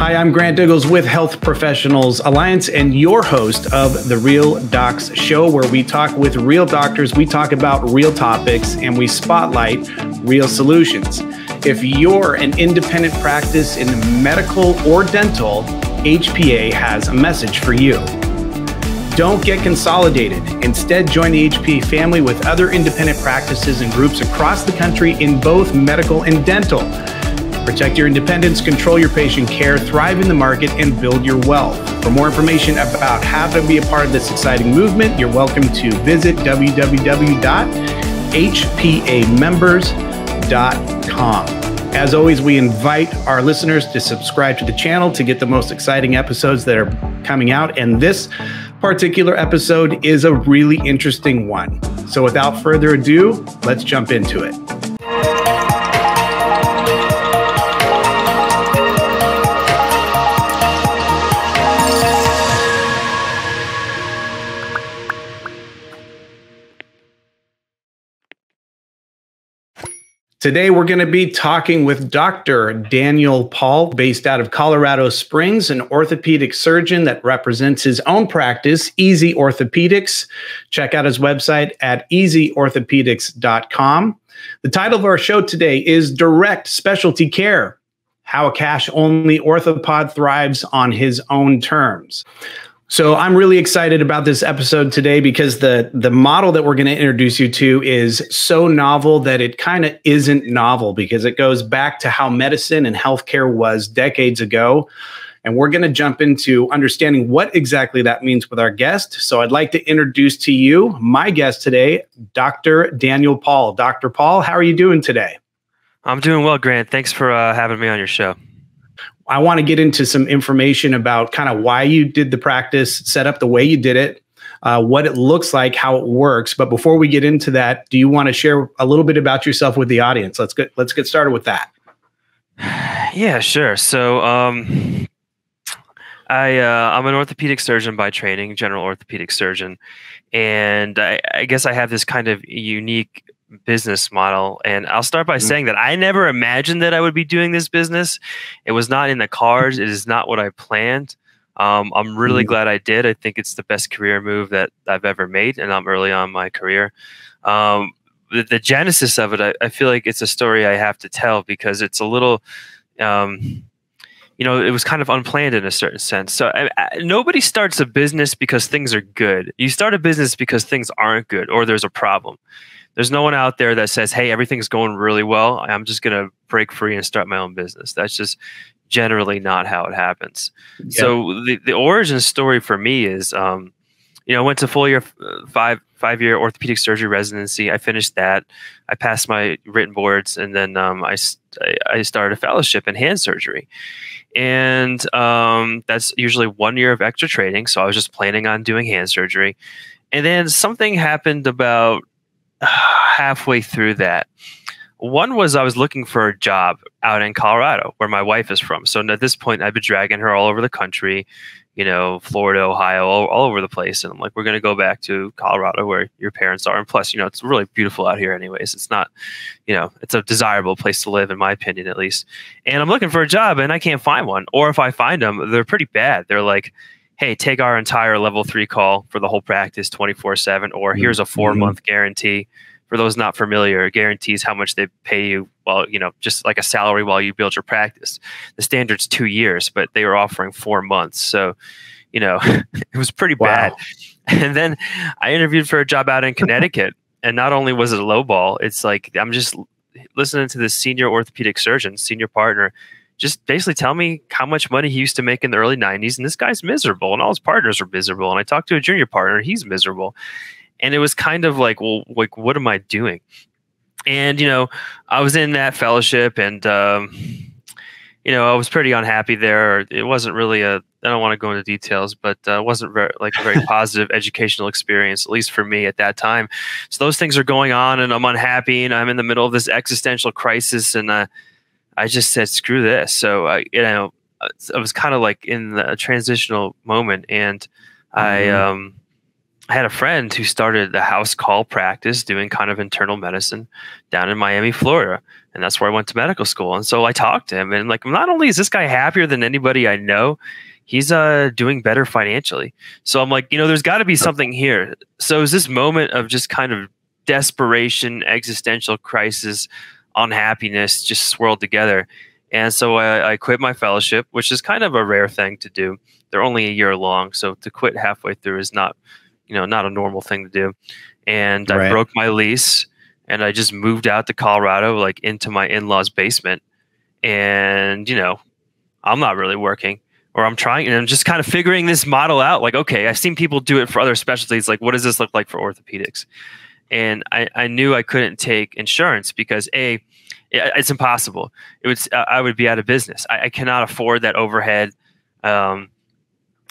Hi, I'm Grant Diggles with Health Professionals Alliance and your host of the Real Docs Show, where we talk with real doctors, we talk about real topics, and we spotlight real solutions. If you're an independent practice in medical or dental, HPA has a message for you. Don't get consolidated. Instead, join the HPA family with other independent practices and groups across the country in both medical and dental. Protect your independence, control your patient care, thrive in the market, and build your wealth. For more information about how to be a part of this exciting movement, you're welcome to visit www.hpamembers.com. As always, we invite our listeners to subscribe to the channel to get the most exciting episodes that are coming out. And this particular episode is a really interesting one. So without further ado, let's jump into it. Today, we're going to be talking with Dr. Daniel Paull, based out of Colorado Springs, an orthopedic surgeon that represents his own practice, Easy Orthopedics. Check out his website at easyorthopedics.com. The title of our show today is Direct Specialty Care, How a Cash-Only Orthopod Thrives on His Own Terms. So I'm really excited about this episode today because the model that we're going to introduce you to is so novel that it kind of isn't novel, because it goes back to how medicine and healthcare was decades ago. And we're going to jump into understanding what exactly that means with our guest. So I'd like to introduce to you my guest today, Dr. Daniel Paull. Dr. Paull, how are you doing today? I'm doing well, Grant. Thanks for having me on your show. I want to get into some information about kind of why you did the practice, set up the way you did it, what it looks like, how it works. But before we get into that, do you want to share a little bit about yourself with the audience? Let's get started with that. Yeah, sure. So I'm an orthopedic surgeon by training, general orthopedic surgeon. And I guess I have this kind of unique business model, and I'll start by saying that I never imagined that I would be doing this business. It was not in the cards. It is not what I planned. I'm really glad I did. I think it's the best career move that I've ever made, and I'm early on in my career. The genesis of it, I feel like it's a story I have to tell, because it's a little it was kind of unplanned in a certain sense. So nobody starts a business because things are good. You start a business because things aren't good or there's a problem. There's no one out there that says, hey, everything's going really well, I'm just going to break free and start my own business. That's just generally not how it happens. Yep. So the origin story for me is, I went to five-year orthopedic surgery residency. I finished that. I passed my written boards, and then I started a fellowship in hand surgery. And that's usually 1 year of extra training. So I was just planning on doing hand surgery. And then something happened about halfway through that. One was I was looking for a job out in Colorado, where my wife is from. So at this point, I've been dragging her all over the country, Florida, Ohio, all over the place. And I'm like, we're going to go back to Colorado where your parents are. And plus, it's really beautiful out here anyways. It's not, it's a desirable place to live, in my opinion, at least. And I'm looking for a job and I can't find one. Or if I find them, they're pretty bad. They're like, hey, take our entire level 3 call for the whole practice 24/7, or here's a 4-month guarantee. For those not familiar, guarantees how much they pay you while, just like a salary while you build your practice. The standard's 2 years, but they were offering 4 months. So, it was pretty bad. And then I interviewed for a job out in Connecticut, and not only was it a low ball, it's like, I'm just listening to this senior orthopedic surgeon, senior partner, just basically tell me how much money he used to make in the early 90s. And this guy's miserable, and all his partners are miserable. And I talked to a junior partner, he's miserable. And it was kind of like, well, like, what am I doing? And, I was in that fellowship, and, I was pretty unhappy there. It wasn't really I don't want to go into details, but it wasn't a very positive educational experience, at least for me at that time. So those things are going on, and I'm unhappy, and I'm in the middle of this existential crisis, and I just said, screw this. So, I was kind of like in a transitional moment, and I I had a friend who started a house call practice doing kind of internal medicine down in Miami, Florida. And that's where I went to medical school. And so I talked to him, and like, not only is this guy happier than anybody I know, he's doing better financially. So I'm like, there's got to be something here. So it was this moment of just kind of desperation, existential crisis, unhappiness just swirled together. And so I quit my fellowship, which is kind of a rare thing to do. They're only a year long. So to quit halfway through is not a normal thing to do. And I broke my lease, and I just moved out to Colorado, like into my in-laws' basement. And, I'm not really working, or I'm trying, and I'm just kind of figuring this model out. Like, okay, I've seen people do it for other specialties. Like, what does this look like for orthopedics? And I knew I couldn't take insurance because it's impossible. I would be out of business. I cannot afford that overhead.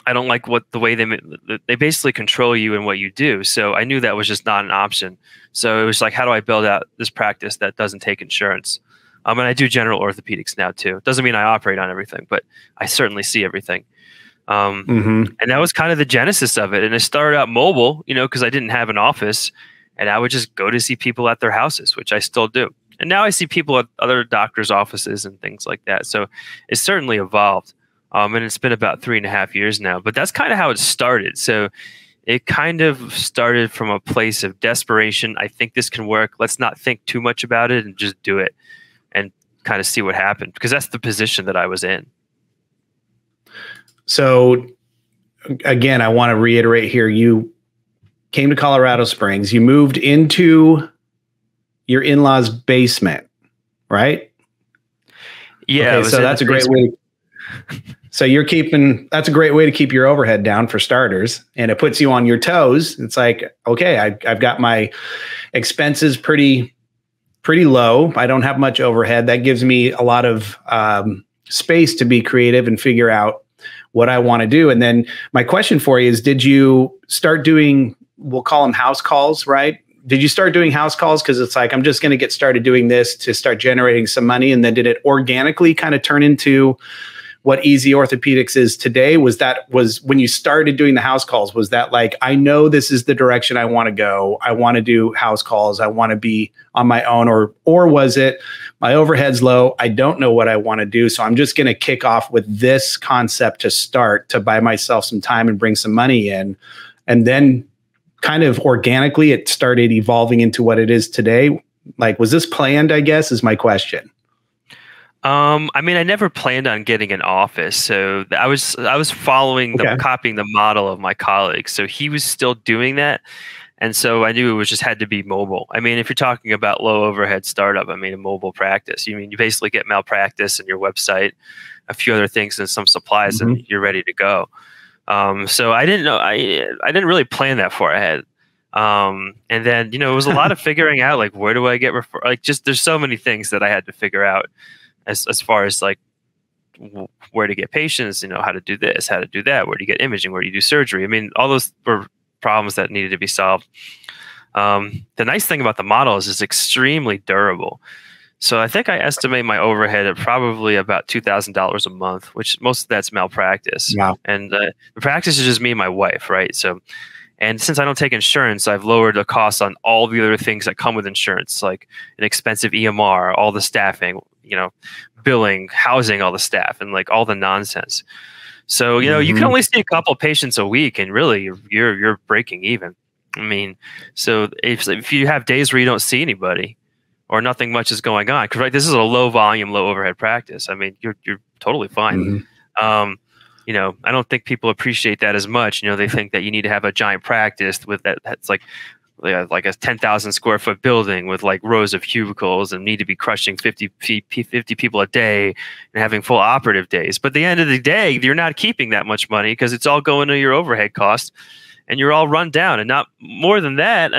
I don't like the way they basically control you and what you do. So I knew that was just not an option. So it was like, how do I build out this practice that doesn't take insurance? And I do general orthopedics now too. Doesn't mean I operate on everything, but I certainly see everything. And that was kind of the genesis of it. And it started out mobile, because I didn't have an office, and I would just go to see people at their houses, which I still do. And now I see people at other doctors' offices and things like that. So it's certainly evolved. And it's been about 3.5 years now, but that's kind of how it started. So it kind of started from a place of desperation. I think this can work. Let's not think too much about it and just do it and kind of see what happened, because that's the position that I was in. So again, I want to reiterate here, you came to Colorado Springs, you moved into your in-laws' basement, right? Yeah. Okay, so that's a great way. So that's a great way to keep your overhead down, for starters, and it puts you on your toes. It's like, okay, I've got my expenses pretty low. I don't have much overhead. That gives me a lot of space to be creative and figure out what I want to do. And then my question for you is, did you start doing, we'll call them house calls, right? Did you start doing house calls? Because it's like, I'm just going to get started doing this to start generating some money. And then did it organically kind of turn into what Easy Orthopedics is today? Was when you started doing the house calls, was that like, I know this is the direction I want to go, I want to do house calls, I want to be on my own, or was it, my overhead's low, I don't know what I want to do, so I'm just going to kick off with this concept to start, to buy myself some time and bring some money in, and then kind of organically it started evolving into what it is today? Like, was this planned, I guess, is my question. I never planned on getting an office, so I was following copying the model of my colleague. So he was still doing that, and so I knew it was just had to be mobile. If you're talking about low overhead startup, a mobile practice. You basically get malpractice and your website, a few other things, and some supplies, and you're ready to go. So I didn't know. I didn't really plan that far ahead. And then it was a lot of figuring out, like, where do I get there's so many things that I had to figure out. As far as like where to get patients, how to do this, how to do that, where do you get imaging, where do you do surgery? All those were problems that needed to be solved. The nice thing about the model is it's extremely durable. So I think I estimate my overhead at probably about $2,000 a month, which most of that's malpractice. Wow. And the practice is just me and my wife, right? So, and since I don't take insurance, I've lowered the costs on all the other things that come with insurance, like an expensive EMR, all the staffing, billing, housing all the staff, and like all the nonsense. So, you can only see a couple of patients a week, and really you're breaking even. So if you have days where you don't see anybody or nothing much is going on, because this is a low volume, low overhead practice. You're totally fine. I don't think people appreciate that as much. They think that you need to have a giant practice with that's like a 10,000 square foot building with like rows of cubicles and need to be crushing 50 people a day and having full operative days. But at the end of the day, you're not keeping that much money because it's all going to your overhead costs and you're all run down. And not more than that,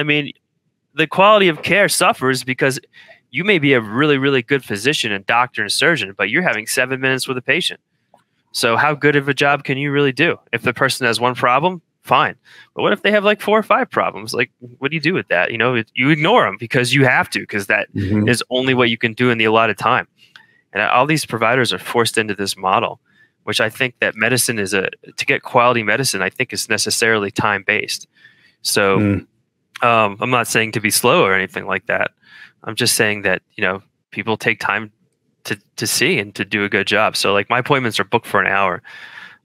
the quality of care suffers because you may be a really, really good physician and doctor and surgeon, but you're having 7 minutes with a patient. So how good of a job can you really do? If the person has one problem, fine. But what if they have like 4 or 5 problems? Like, what do you do with that? You ignore them because you have to, because that is only what you can do in the allotted time. And all these providers are forced into this model, which I think that medicine to get quality medicine, I think is necessarily time-based. So I'm not saying to be slow or anything like that. I'm just saying that, people take time to see and to do a good job. So like my appointments are booked for an hour.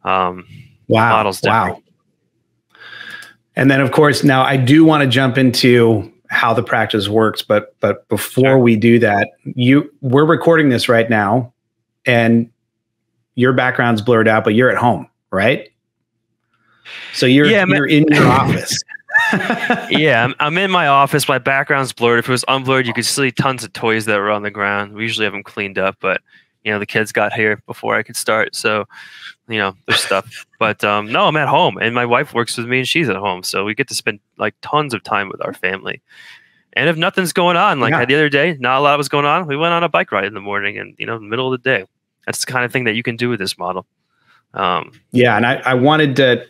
Model's different. Wow. And then of course, now I do want to jump into how the practice works, but before we do that, we're recording this right now and your background's blurred out, but you're at home, right? So you're in your office. Yeah, I'm in my office. My background's blurred. If it was unblurred, you could see tons of toys that were on the ground. We usually have them cleaned up, but the kids got here before I could start. So, there's stuff. But no, I'm at home and my wife works with me and she's at home. So we get to spend like tons of time with our family. And if nothing's going on, like the other day, not a lot was going on. We went on a bike ride in the morning and, in the middle of the day. That's the kind of thing that you can do with this model. Yeah. And I wanted to,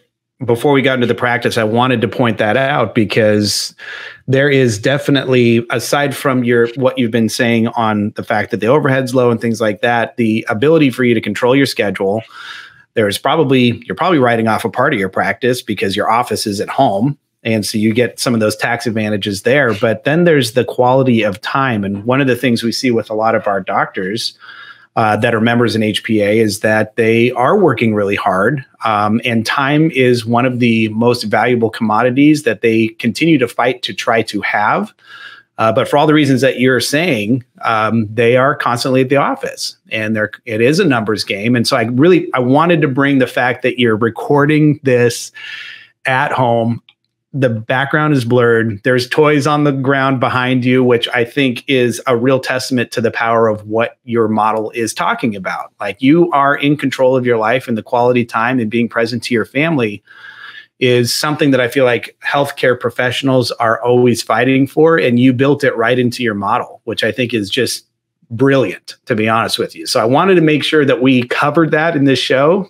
before we got into the practice, I wanted to point that out because there is definitely, aside from what you've been saying on the fact that the overhead's low and things like that, the ability for you to control your schedule. You're probably writing off a part of your practice because your office is at home. And so you get some of those tax advantages there. But then there's the quality of time. And one of the things we see with a lot of our doctors that are members in HPA is that they are working really hard. And time is one of the most valuable commodities that they continue to fight to try to have. But for all the reasons that you're saying, they are constantly at the office and it is a numbers game. And so I wanted to bring the fact that you're recording this at home. The background is blurred. There's toys on the ground behind you, which I think is a real testament to the power of what your model is talking about. Like you are in control of your life and the quality time and being present to your family is something that I feel like healthcare professionals are always fighting for. And you built it right into your model, which I think is just brilliant, to be honest with you. So I wanted to make sure that we covered that in this show.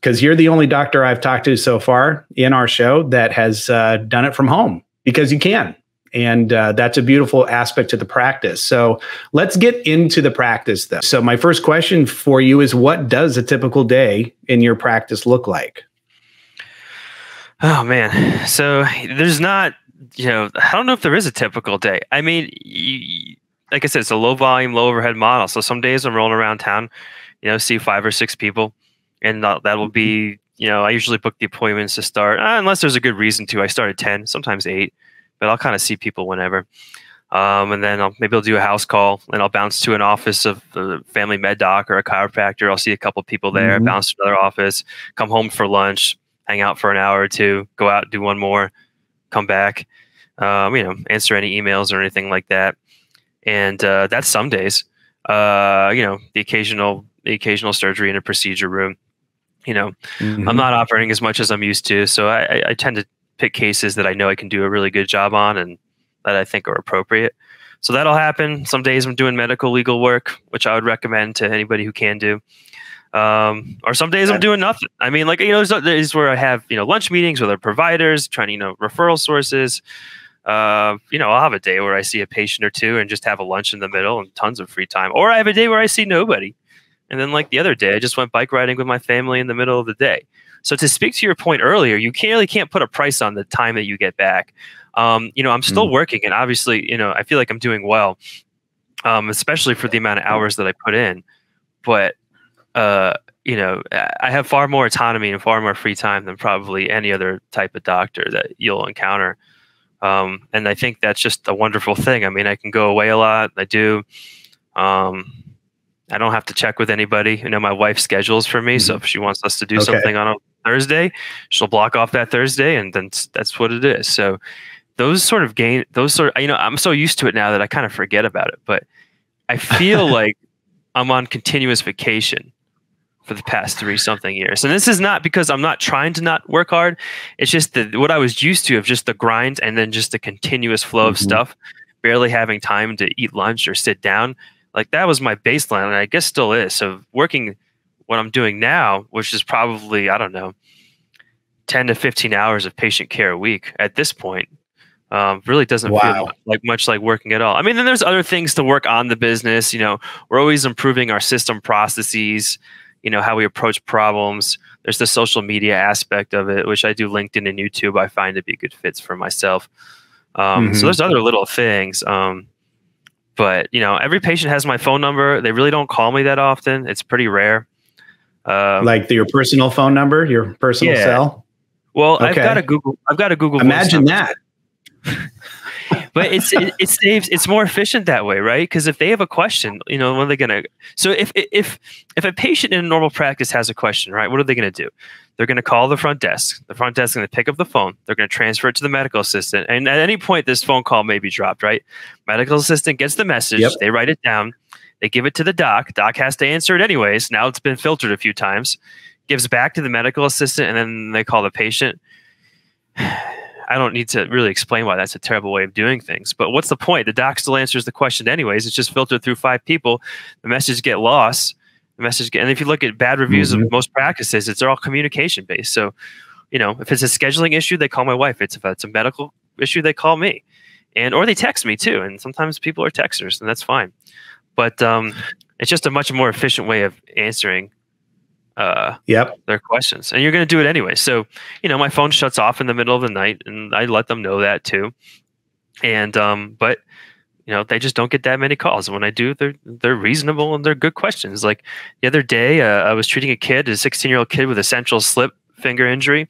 Because you're the only doctor I've talked to so far in our show that has done it from home because you can. And that's a beautiful aspect to the practice. So let's get into the practice though. So my first question for you is, what does a typical day in your practice look like? Oh man. So there's not, I don't know if there is a typical day. I mean, like I said, it's a low volume, low overhead model. So some days I'm rolling around town, see 5 or 6 people. And that will be, I usually book the appointments to start, unless there's a good reason to. I start at 10, sometimes 8, but I'll kind of see people whenever. And then maybe I'll do a house call and I'll bounce to an office of a family med doc or a chiropractor. I'll see a couple of people there, bounce to another office, come home for lunch, hang out for an hour or 2, go out, do one more, come back, answer any emails or anything like that. And that's some days, the occasional surgery in a procedure room. I'm not operating as much as I'm used to. So I tend to pick cases that I know I can do a really good job on and that I think are appropriate. So that'll happen. Some days I'm doing medical legal work, which I would recommend to anybody who can do. Or some days I'm doing nothing. I mean, there's days where I have, lunch meetings with our providers, trying to, referral sources. I'll have a day where I see a patient or 2 and just have a lunch in the middle and tons of free time. Or I have a day where I see nobody. And then like the other day, I just went bike riding with my family in the middle of the day. So to speak to your point earlier, you can't put a price on the time that you get back. I'm still working and obviously, I feel like I'm doing well, especially for the amount of hours that I put in. But, I have far more autonomy and far more free time than probably any other type of doctor that you'll encounter. And I think that's just a wonderful thing. I mean, I can go away a lot. I do. I don't have to check with anybody. My wife schedules for me. So if she wants us to do something on a Thursday, she'll block off that Thursday and then that's what it is. So I'm so used to it now that I kind of forget about it, but I feel like I'm on continuous vacation for the past 3-something years. And this is not because I'm not trying to not work hard. It's just what I was used to of just the grind and then just the continuous flow of stuff, barely having time to eat lunch or sit down. Like that was my baseline, and I guess still is. So working what I'm doing now, which is probably, I don't know, 10 to 15 hours of patient care a week at this point, really doesn't feel much like working at all. I mean, then there's other things to work on the business. We're always improving our system processes. how we approach problems. There's the social media aspect of it, which I do LinkedIn and YouTube. I find to be good fits for myself. So there's other little things. But every patient has my phone number. They really don't call me that often. It's pretty rare. Like your personal phone number, your personal cell. Well, okay. I've got a Google. Imagine that. But it's more efficient that way, right? Because if they have a question, when are they gonna? So if a patient in a normal practice has a question, right? What are they gonna do? They're gonna call the front desk. The front desk is gonna pick up the phone. They're gonna transfer it to the medical assistant, and at any point, this phone call may be dropped, right? Medical assistant gets the message. Yep. They write it down. They give it to the doc. Doc has to answer it anyways. Now it's been filtered a few times. Gives back to the medical assistant, and then they call the patient. I don't need to really explain why that's a terrible way of doing things. But what's the point? The doc still answers the question anyways. It's just filtered through 5 people. The message get lost. And if you look at bad reviews of most practices, it's all communication based. So, if it's a scheduling issue, they call my wife. If it's a medical issue, they call me, or they text me too. And sometimes people are texters, and that's fine. But it's just a much more efficient way of answering their questions, and you're going to do it anyway. So, my phone shuts off in the middle of the night, and I let them know that too. And but they just don't get that many calls. And when I do, they're reasonable and they're good questions. Like the other day, I was treating a 16-year-old kid with a central slip finger injury,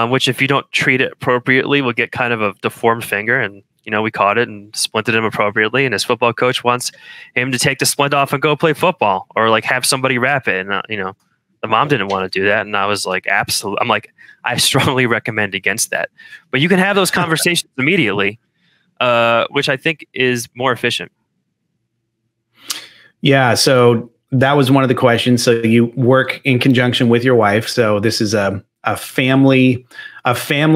which if you don't treat it appropriately, will get kind of a deformed finger. And we caught it and splinted him appropriately. And his football coach wants him to take the splint off and go play football, or like have somebody wrap it. And the mom didn't want to do that. And I was like, absolutely. I'm like, I strongly recommend against that. But you can have those conversations immediately, which I think is more efficient. Yeah. So that was one of the questions. So you work in conjunction with your wife. So this is a family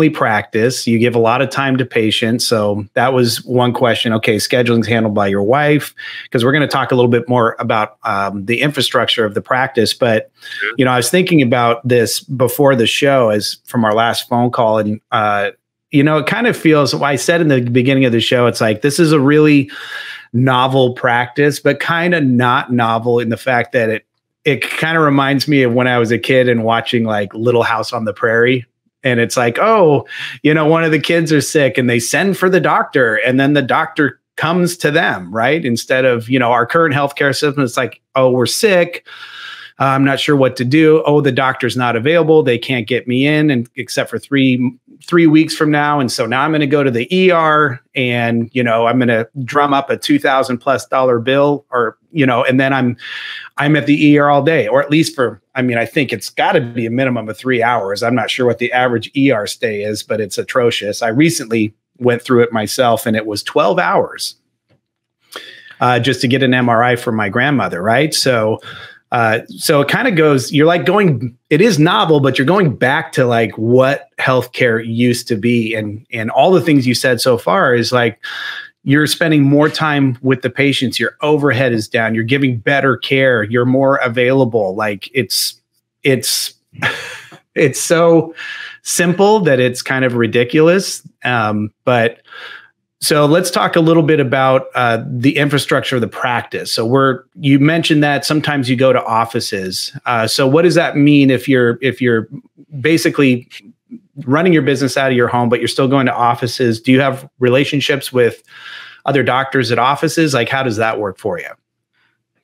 practice. You give a lot of time to patients. So that was one question. Okay, scheduling's handled by your wife, because we're going to talk a little bit more about the infrastructure of the practice. But I was thinking about this before the show, as from our last phone call, and it kind of feels. I said in the beginning of the show, it's like this is a really novel practice, but kind of not novel in the fact that it kind of reminds me of when I was a kid and watching like Little House on the Prairie. And it's like, oh, one of the kids are sick and they send for the doctor, and then the doctor comes to them, right? Instead of, our current healthcare system, it's like, oh, we're sick. I'm not sure what to do. Oh, the doctor's not available. They can't get me in, and except for three weeks from now. And so now I'm going to go to the ER, and, I'm going to drum up a $2,000+ bill, or, and then I'm at the ER all day, or at least I think it's got to be a minimum of 3 hours. I'm not sure what the average ER stay is, but it's atrocious. I recently went through it myself, and it was 12 hours just to get an MRI for my grandmother. Right. So it kind of goes, you're like it is novel, but you're going back to like what healthcare used to be. And all the things you said so far is like, you're spending more time with the patients. Your overhead is down. You're giving better care. You're more available. Like it's so simple that it's kind of ridiculous. But so let's talk a little bit about the infrastructure of the practice. So you mentioned that sometimes you go to offices. So what does that mean if you're basically running your business out of your home, but you're still going to offices? Do you have relationships with other doctors at offices? Like, how does that work for you?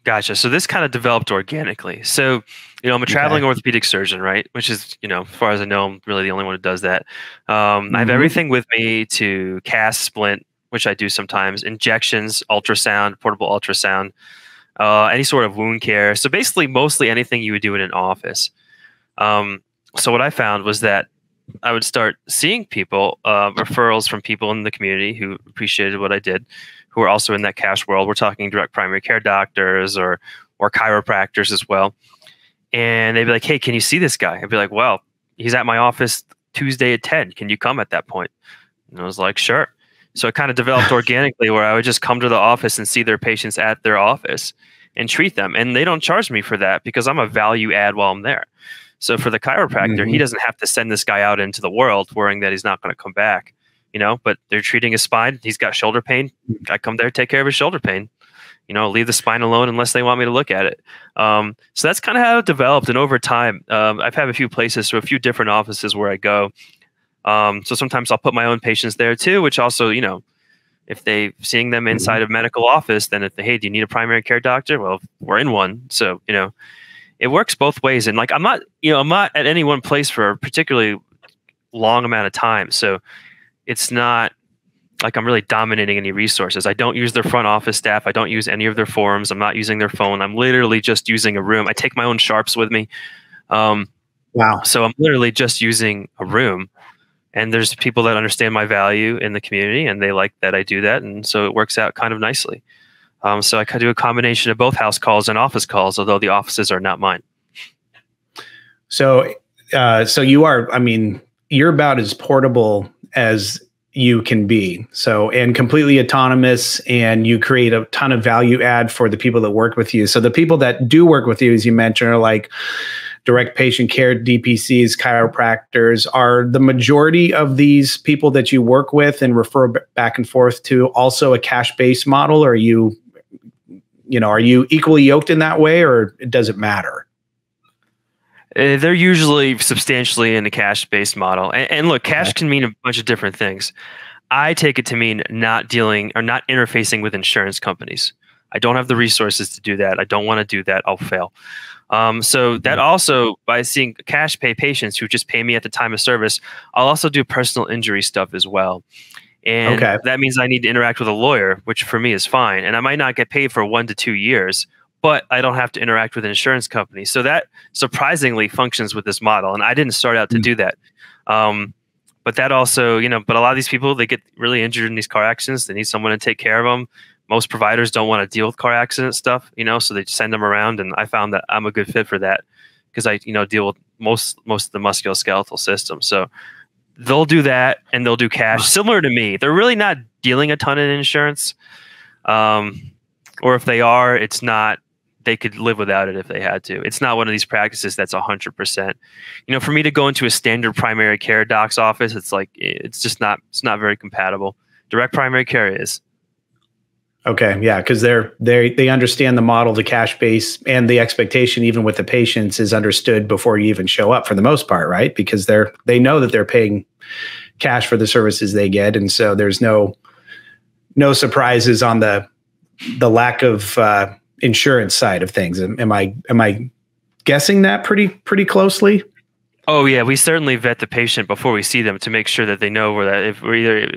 Gotcha. So this kind of developed organically. So, I'm a traveling orthopedic surgeon, right? Which is, as far as I know, I'm really the only one who does that. I have everything with me to cast, splint, which I do sometimes, injections, ultrasound, portable ultrasound, any sort of wound care. So basically, mostly anything you would do in an office. So what I found was that I would start seeing people, referrals from people in the community who appreciated what I did, who are also in that cash world. We're talking direct primary care doctors or chiropractors as well. And they'd be like, hey, can you see this guy? I'd be like, well, he's at my office Tuesday at 10. Can you come at that point? And I was like, sure. So it kind of developed organically, where I would just come to the office and see their patients at their office and treat them. And they don't charge me for that because I'm a value add while I'm there. So for the chiropractor, he doesn't have to send this guy out into the world worrying that he's not going to come back, but they're treating his spine. He's got shoulder pain. I come there, take care of his shoulder pain. leave the spine alone unless they want me to look at it. So that's kind of how it developed. And over time, I've had a few places, so a few different offices where I go. So sometimes I'll put my own patients there too, which also, if they seeing them inside of medical office, then if hey, do you need a primary care doctor? Well, we're in one. So, it works both ways. And like, I'm not at any one place for a particularly long amount of time. So it's not like I'm really dominating any resources. I don't use their front office staff. I don't use any of their forums. I'm not using their phone. I'm literally just using a room. I take my own sharps with me. Wow. So I'm literally just using a room. And there's people that understand my value in the community, and they like that I do that. And so it works out kind of nicely. So I could do a combination of both house calls and office calls, although the offices are not mine. So you are, you're about as portable as you can be. So, and completely autonomous, and you create a ton of value add for the people that work with you. So the people that do work with you, as you mentioned, are like direct patient care, DPCs, chiropractors. Are the majority of these people that you work with and refer back and forth to also a cash-based model? Or are you equally yoked in that way, or does it matter? They're usually substantially in a cash-based model. And look, cash can mean a bunch of different things. I take it to mean not dealing or not interfacing with insurance companies. I don't have the resources to do that. I don't want to do that. I'll fail. So that also, by seeing cash pay patients who just pay me at the time of service, I'll also do personal injury stuff as well. And that means I need to interact with a lawyer, which for me is fine. And I might not get paid for 1 to 2 years, but I don't have to interact with an insurance company. So that surprisingly functions with this model. And I didn't start out to do that. But that also, but a lot of these people, they get really injured in these car accidents. They need someone to take care of them. Most providers don't want to deal with car accident stuff, so they send them around. And I found that I'm a good fit for that because I, deal with most of the musculoskeletal system. So they'll do that, and they'll do cash similar to me. They're really not dealing a ton in insurance. Or if they are, it's not, they could live without it if they had to. It's not one of these practices that's 100%. For me to go into a standard primary care doc's office, it's like, it's not very compatible. Direct primary care is. Okay, yeah, because they understand the model, the cash base, and the expectation, even with the patients, is understood before you even show up for the most part, right? Because they know that they're paying cash for the services they get, and so there's no surprises on the lack of insurance side of things. Am I guessing that pretty closely? Oh yeah, we certainly vet the patient before we see them to make sure that they know where that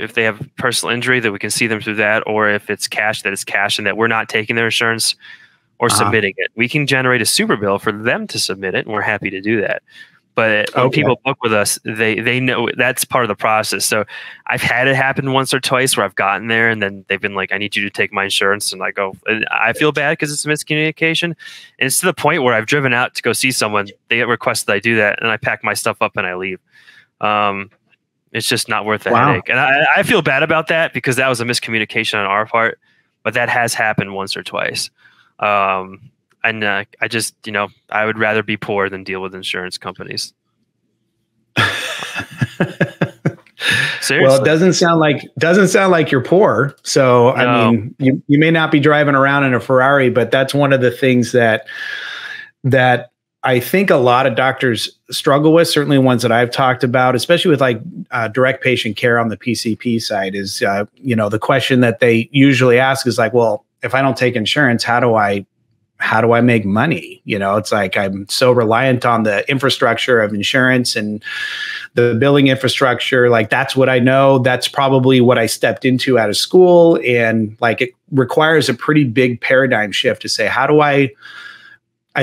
if they have personal injury, that we can see them through that, or if it's cash, that it's cash, and that we're not taking their insurance or submitting it. We can generate a super bill for them to submit it, and we're happy to do that. But when people book with us, they know that's part of the process. So I've had it happen once or twice where I've gotten there and then they've been like, I need you to take my insurance. And I go, I feel bad because it's a miscommunication. And it's to the point where I've driven out to go see someone. They get requests that I do that, and I pack my stuff up and I leave. It's just not worth the headache. And I feel bad about that because that was a miscommunication on our part, but that has happened once or twice. And I just, I would rather be poor than deal with insurance companies. Seriously. Well, it doesn't sound like you're poor. So, no. I mean, you may not be driving around in a Ferrari, but that's one of the things that I think a lot of doctors struggle with, certainly ones that I've talked about, especially with like direct patient care on the PCP side is, the question that they usually ask is like, well, if I don't take insurance, how do I make money? It's like I'm so reliant on the infrastructure of insurance and the billing infrastructure. Like that's what I know. That's probably what I stepped into out of school. And like it requires a pretty big paradigm shift to say, how do I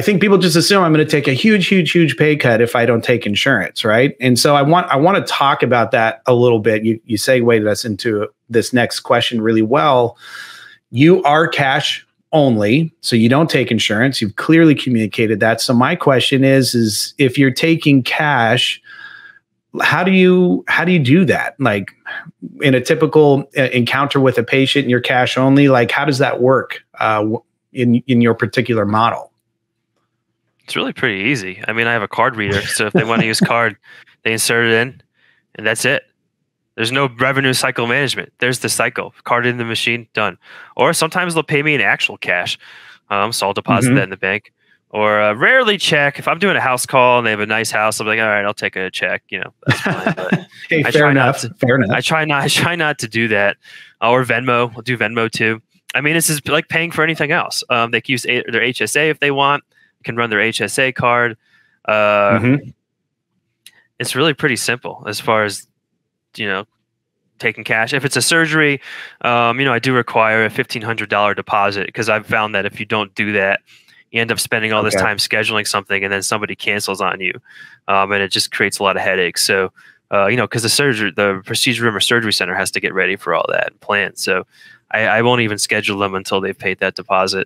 think people just assume I'm going to take a huge pay cut if I don't take insurance. Right. And so I want to talk about that a little bit. You segued us into this next question really well. You are cash only, so you don't take insurance. You've clearly communicated that. So my question is if you're taking cash, how do you do that? Like in a typical encounter with a patient, and you're cash only, like how does that work in your particular model? It's really pretty easy. I mean, I have a card reader, so if they want to use card, they insert it in, and that's it. There's no revenue cycle management. There's the cycle. Card in the machine, done. Or sometimes they'll pay me in actual cash. So I'll deposit that in the bank. Or rarely check. If I'm doing a house call and they have a nice house, I'm like, all right, I'll take a check. That's fine. But hey, fair enough. I try not to do that. Or Venmo. I'll do Venmo too. I mean, this is like paying for anything else. They can use their HSA if they want. Can run their HSA card. It's really pretty simple as far as taking cash. If it's a surgery, I do require a $1,500 deposit, because I've found that if you don't do that, you end up spending all this time scheduling something, and then somebody cancels on you, and it just creates a lot of headaches. So, because the procedure room or surgery center has to get ready for all that and plan. So, I won't even schedule them until they've paid that depoppet.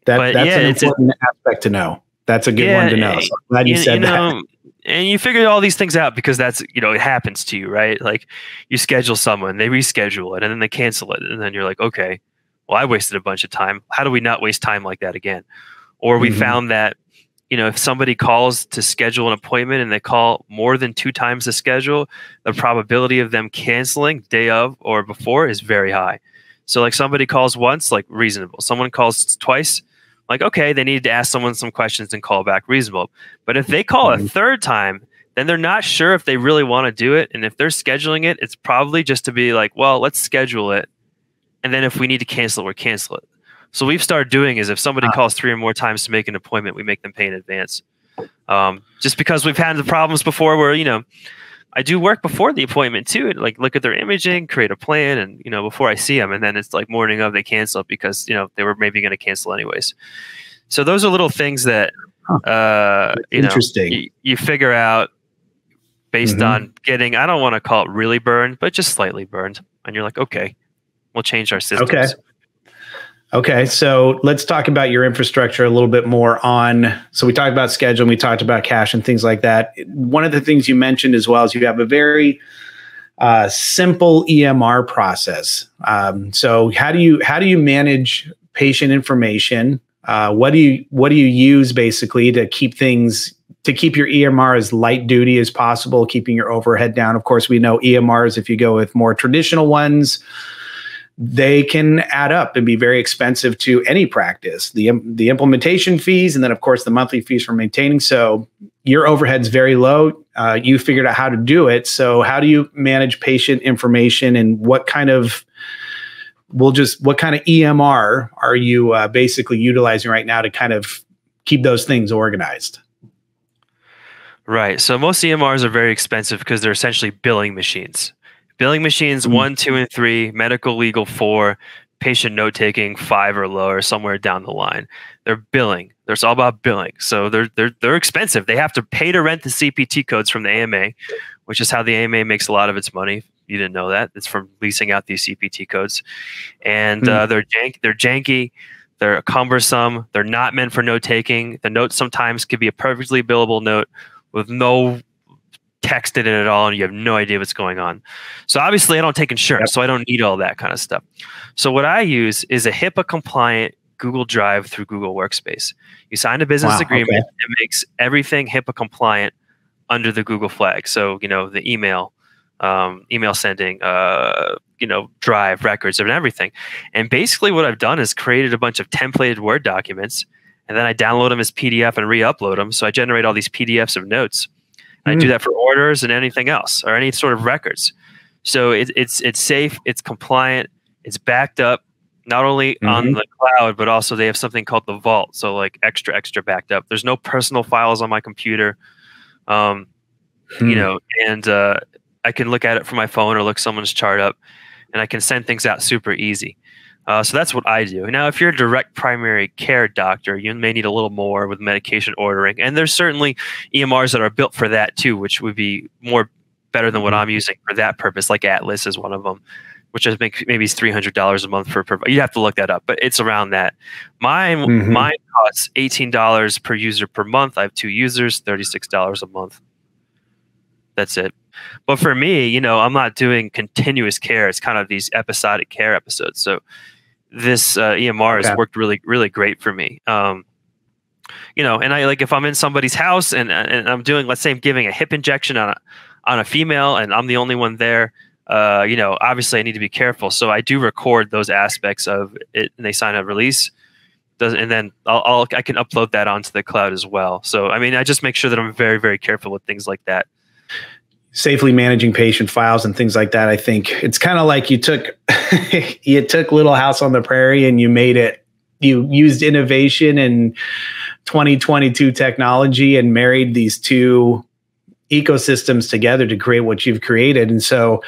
That's an important aspect to know. That's a good one to know. So I'm glad you said that. And you figure all these things out because that's, it happens to you, right? Like you schedule someone, they reschedule it, and then they cancel it. And then you're like, okay, well, I wasted a bunch of time. How do we not waste time like that again? Or we found that, if somebody calls to schedule an appointment and they call more than 2 times the schedule, the probability of them canceling day of or before is very high. So like somebody calls once, like reasonable. Someone calls twice, like, okay, they needed to ask someone some questions and call back, reasonable. But if they call a 3rd time, then they're not sure if they really want to do it. And if they're scheduling it, it's probably just to be like, well, let's schedule it. And then if we need to cancel it, we'll cancel it. So we've started doing is if somebody calls 3 or more times to make an appointment, we make them pay in advance. Just because we've had the problems before where, I do work before the appointment too, and like look at their imaging, create a plan, and before I see them, and then it's like morning of they cancel it because they were maybe going to cancel anyways. So those are little things that interesting. You figure out based on getting, I don't want to call it really burned, but just slightly burned, and you're like, okay, we'll change our systems. Okay, so let's talk about your infrastructure a little bit more so we talked about schedule, and we talked about cash and things like that. One of the things you mentioned as well is you have a very simple EMR process. So how do you manage patient information? What do you use basically to keep your EMR as light duty as possible, keeping your overhead down? Of course, we know EMRs, if you go with more traditional ones, they can add up and be very expensive to any practice. The implementation fees, and then of course the monthly fees for maintaining. So your overhead's very low. You figured out how to do it. So how do you manage patient information, and what kind of EMR are you basically utilizing right now to kind of keep those things organized? Right. So most EMRs are very expensive because they're essentially billing machines. Billing machines 1, 2, and 3, medical, legal 4, patient note taking 5 or lower, somewhere down the line. They're billing. It's all about billing. So they're expensive. They have to pay to rent the CPT codes from the AMA, which is how the AMA makes a lot of its money. You didn't know that. It's from leasing out these CPT codes. And they're janky. They're cumbersome. They're not meant for note taking. The note sometimes could be a perfectly billable note with no text in it at all, and you have no idea what's going on. So obviously I don't take insurance, so I don't need all that kind of stuff. So what I use is a HIPAA compliant Google Drive through Google Workspace. You sign a business agreement that makes everything HIPAA compliant under the Google flag. So, the email sending, Drive records and everything. And basically what I've done is created a bunch of templated Word documents, and then I download them as PDF and re-upload them. So I generate all these PDFs of notes. I do that for orders and anything else, or any sort of records. So it's safe, it's compliant, it's backed up, not only on the cloud, but also they have something called the vault. So like extra backed up. There's no personal files on my computer, and I can look at it from my phone or look someone's chart up, and I can send things out super easy. So that's what I do. Now, if you're a direct primary care doctor, you may need a little more with medication ordering. And there's certainly EMRs that are built for that too, which would be better than what I'm using for that purpose, like Atlas is one of them, which I think maybe is $300 a month per. You'd have to look that up, but it's around that. Mine costs $18 per user per month. I have 2 users, $36 a month. That's it. But for me, I'm not doing continuous care. It's kind of these episodic care episodes. So this EMR has worked really, really great for me. And I if I'm in somebody's house and I'm doing, let's say I'm giving a hip injection on on a female and I'm the only one there, you know, obviously I need to be careful. So I do record those aspects of it, and they sign a release. And then I can upload that onto the cloud as well. So, I mean, I just make sure that I'm very, very careful with things like that. Safely managing patient files and things like that. I think it's kind of like you took Little House on the Prairie and you used innovation and 2022 technology and married these two ecosystems together to create what you've created. And so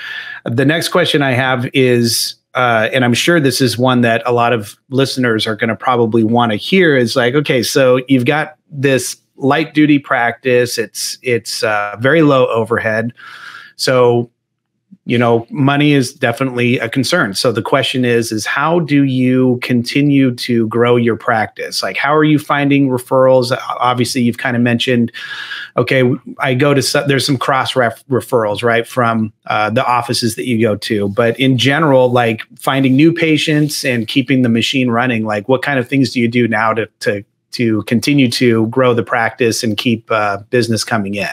the next question I have is, and I'm sure this is one that a lot of listeners are going to probably want to hear, is like, okay, so you've got this light duty practice. It's very low overhead. So, you know, money is definitely a concern. So the question is how do you continue to grow your practice? Like, how are you finding referrals? Obviously, you've kind of mentioned, okay, there's some cross referrals, right, from the offices that you go to. But in general, like finding new patients and keeping the machine running, like what kind of things do you do now to continue to grow the practice and keep business coming in?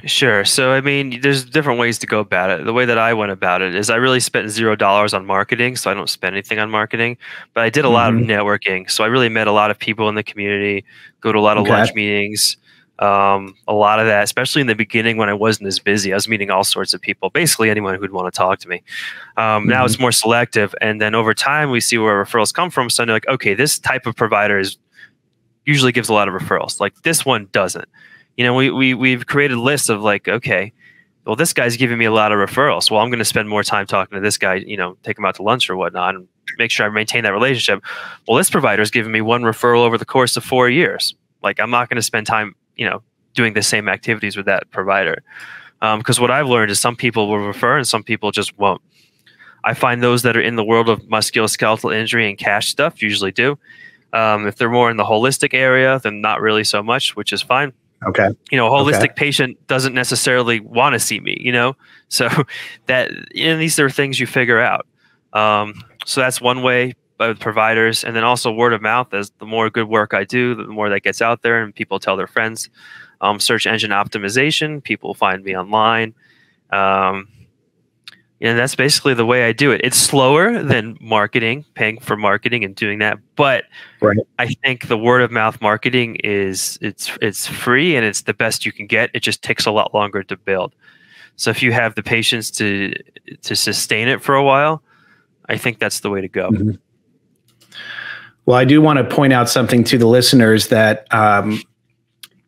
Sure. So, I mean, there's different ways to go about it. The way that I went about it is I really spent $0 on marketing. So I don't spend anything on marketing, but I did a lot of networking. So I really met a lot of people in the community, go to a lot of lunch meetings, a lot of that, especially in the beginning when I wasn't as busy. I was meeting all sorts of people, basically anyone who'd want to talk to me. Now it's more selective. And then over time, we see where referrals come from. So I'm like, okay, this type of provider usually gives a lot of referrals. Like this one doesn't. You know, we've created lists of like, okay, well, this guy's giving me a lot of referrals. Well, I'm going to spend more time talking to this guy, you know, take him out to lunch or whatnot and make sure I maintain that relationship. Well, this provider is giving me one referral over the course of 4 years. Like, I'm not going to spend time, you know, doing the same activities with that provider. Because what I've learned is some people will refer and some people just won't. I find those that are in the world of musculoskeletal injury and cash stuff usually do. If they're more in the holistic area, then not really so much, which is fine. Okay. You know, a holistic patient doesn't necessarily want to see me, you know, so these are things you figure out. So that's one way with providers. And then also word of mouth. As the more good work I do, the more that gets out there and people tell their friends. Search engine optimization. People find me online. And that's basically the way I do it. It's slower than marketing, paying for marketing and doing that. But I think the word of mouth marketing it's free and it's the best you can get. It just takes a lot longer to build. So if you have the patience to sustain it for a while, I think that's the way to go. Well, I do want to point out something to the listeners that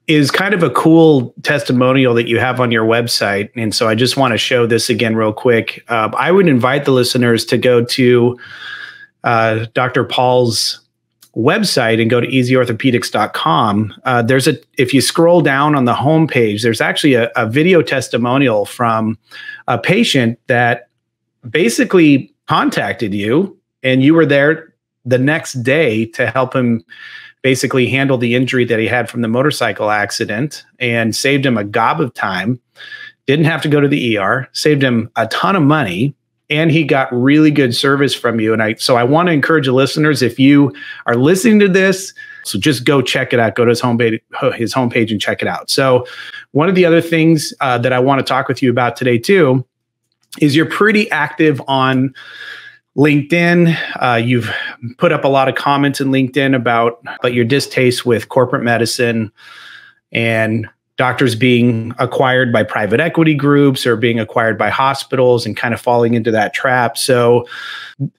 is kind of a cool testimonial that you have on your website. And so I just want to show this again real quick. I would invite the listeners to go to Dr. Paull's website and go to easyorthopedics.com. If you scroll down on the homepage, there's actually a video testimonial from a patient that basically contacted you and you were there the next day to help him basically handle the injury that he had from the motorcycle accident and saved him a gob of time, didn't have to go to the ER, saved him a ton of money, and he got really good service from you. And so I want to encourage the listeners, if you are listening to this, so just go check it out, go to his homepage and check it out. So one of the other things that I want to talk with you about today too, is you're pretty active on LinkedIn. You've put up a lot of comments in LinkedIn about your distaste with corporate medicine and doctors being acquired by private equity groups or being acquired by hospitals and kind of falling into that trap. So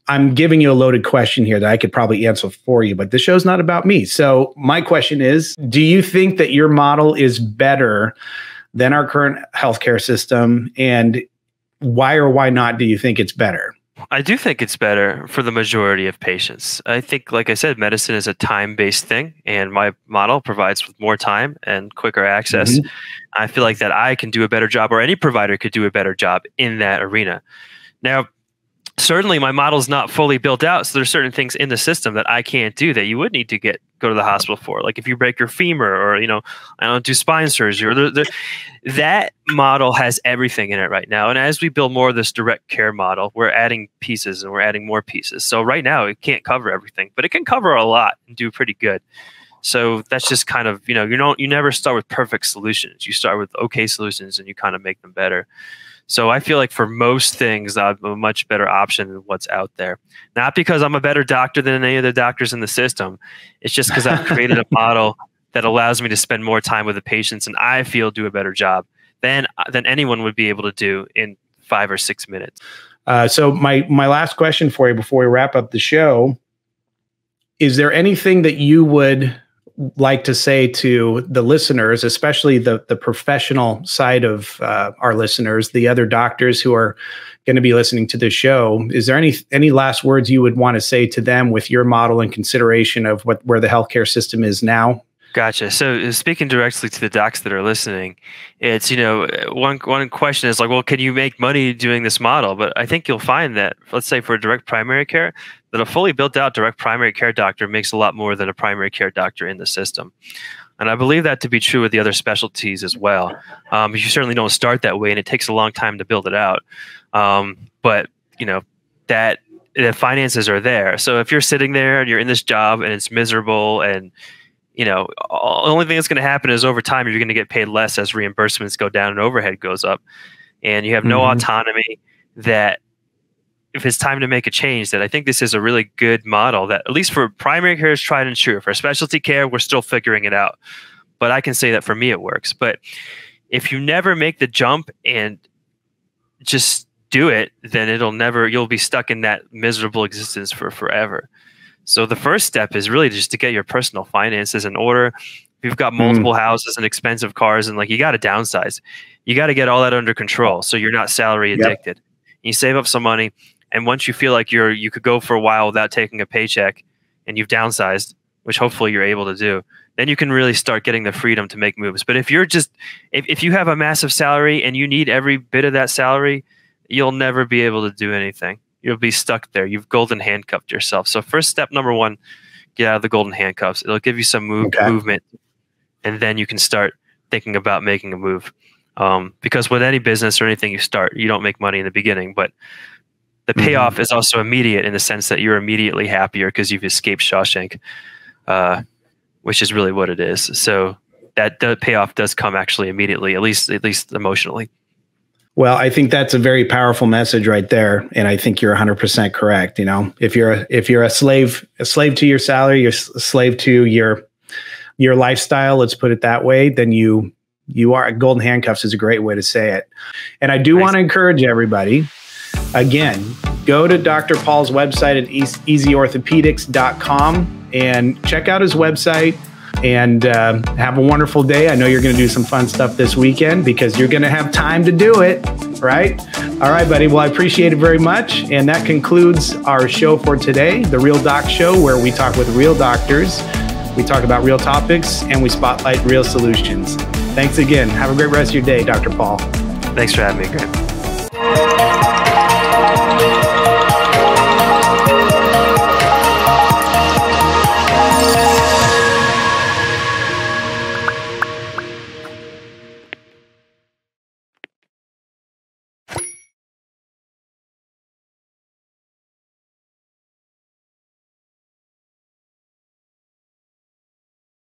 I'm giving you a loaded question here that I could probably answer for you, but this show's not about me. So my question is, do you think that your model is better than our current healthcare system? And why or why not do you think it's better? I do think it's better for the majority of patients. I think, like I said, medicine is a time-based thing, and my model provides with more time and quicker access. I feel like that I can do a better job, or any provider could do a better job in that arena. Now, certainly my model is not fully built out, so there's certain things in the system that I can't do that you would need to go to the hospital for. Like if you break your femur, or I don't do spine surgery, or that model has everything in it right now. And as we build more of this direct care model, we're adding pieces and we're adding more pieces. So right now it can't cover everything, but it can cover a lot and do pretty good. So that's just kind of, you never start with perfect solutions. You start with okay solutions and you kind of make them better. So I feel like for most things, I'm a much better option than what's out there. Not because I'm a better doctor than any of the doctors in the system. It's just because I've created a model that allows me to spend more time with the patients and I feel do a better job than anyone would be able to do in 5 or 6 minutes. So my last question for you before we wrap up the show, is there anything that you would like to say to the listeners, especially the professional side of our listeners, the other doctors who are going to be listening to this show? Is there any last words you would want to say to them with your model in consideration of where the healthcare system is now? Gotcha. So speaking directly to the docs that are listening, it's, one question is like, well, can you make money doing this model? But I think you'll find that, let's say for direct primary care, that a fully built out direct primary care doctor makes a lot more than a primary care doctor in the system. And I believe that to be true with the other specialties as well. You certainly don't start that way and it takes a long time to build it out. But that the finances are there. So if you're sitting there and you're in this job and it's miserable and the only thing that's going to happen is over time, you're going to get paid less as reimbursements go down and overhead goes up. And you have no autonomy. That if it's time to make a change, that I think this is a really good model that at least for primary care is tried and true. For specialty care, we're still figuring it out. But I can say that for me, it works. But if you never make the jump and just do it, then you'll be stuck in that miserable existence for forever. So the first step is really just to get your personal finances in order. If you've got multiple houses and expensive cars and you got to downsize, you got to get all that under control so you're not salary addicted. Yep. You save up some money, and once you feel like you could go for a while without taking a paycheck and you've downsized, which hopefully you're able to do, then you can really start getting the freedom to make moves. But if you have a massive salary and you need every bit of that salary, you'll never be able to do anything. You'll be stuck there. You've golden handcuffed yourself. So first step number 1, get out of the golden handcuffs. It'll give you some movement, and then you can start thinking about making a move. Because with any business or anything you start, you don't make money in the beginning, but the payoff is also immediate in the sense that you're immediately happier because you've escaped Shawshank, which is really what it is. So that the payoff does come actually immediately, at least emotionally. Well, I think that's a very powerful message right there, and I think you're 100% correct. If you're a slave to your salary, you're a slave to your lifestyle. Let's put it that way. Then you are. Golden handcuffs is a great way to say it. And I do want to encourage everybody. Again, go to Dr. Paull's website at easyorthopedics.com and check out his website. And have a wonderful day. I know you're going to do some fun stuff this weekend because you're going to have time to do it, right? All right, buddy. Well, I appreciate it very much. And that concludes our show for today, The Real Doc Show, where we talk with real doctors, we talk about real topics, and we spotlight real solutions. Thanks again. Have a great rest of your day, Dr. Paull. Thanks for having me, Grant.